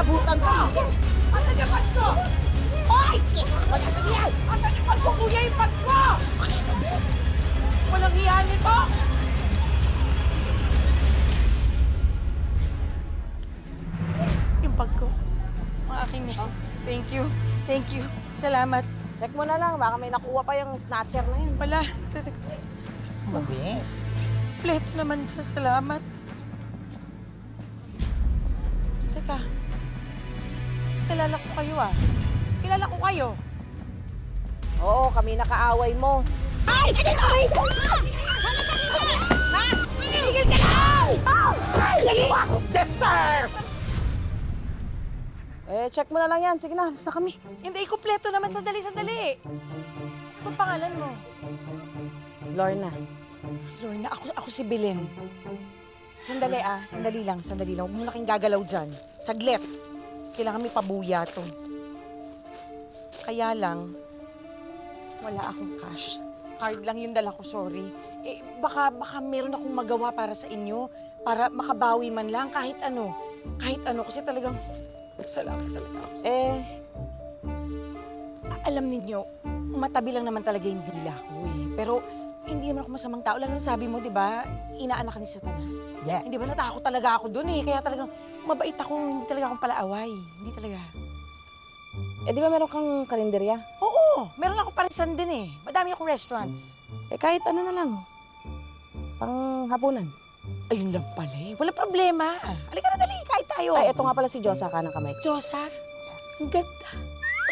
abutan pa kasi. Asan yung bag ko? Hoy! Wala ka yan! Asan yung bag ko, kuya? Yung bag ko! Pakita, bes! Walang hiya nito! Yung bag ko. Ang aking Thank you. Thank you. Salamat. Check mo na lang, baka may nakuha pa yung snatcher na yun. Wala. Mabes. Pleto naman siya. Salamat. Teka. Kilala ko kayo ah. Kilala ko kayo. Oo, kami nakaaway mo. Ay! Ay! Ha? Tigil ka lang! Ay! Nagawa ko deserve! Check mo na lang yan. Sige na, alis na kami. Hindi, kumpleto naman. Sandali. Ano pangalan mo? Lorna. Lorna, ako si Belen. Sandali lang. Huwag mo na kayong gagalaw dyan. Saglit. Kailangan may pabuya to. Kaya lang, wala akong cash. Card lang yung dala ko, sorry. Baka meron akong magawa para sa inyo. Para makabawi man lang kahit ano. Kasi talagang, salamat talaga ako. Alam ninyo, matabi lang naman talaga yung dila ko eh. Pero hindi naman ako masamang tao. Lalo na sabi mo, di ba, inaanak ka ni Satanas. Yes. Hindi ba natakot talaga ako dun eh. Kaya talagang mabait ako, hindi talaga akong palaaway. Hindi talaga. Di ba meron kang karinderya? Oo, meron ako parisan din eh. Madami akong restaurants. Kahit ano na lang. Pang hapunan. Ayun lang pala eh. Wala problema. Halika na dali, kahit tayo. Ay, ito nga pala si Josa, kanang kamay ko. Diyosa, ang ganda.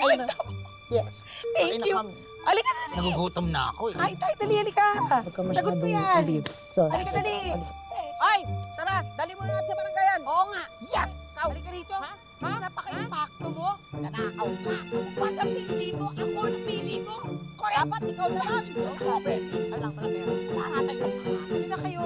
Ayun na. Yes. Thank you. Halika na dali. Nagugutom na ako eh. Kahit tayo, dali, halika. Sagot ko yan. Halika dali. Ay! Tara! Dali mo na natin sa baranggayan! Oo nga. Yes! Halika rito. Ha? Napaka-impacto mo. Nanakaw ka. Ba't ang pili mo? Ako ang pili mo. Dapat ikaw naman! Sabi. Alam pala meron. Halika kayo.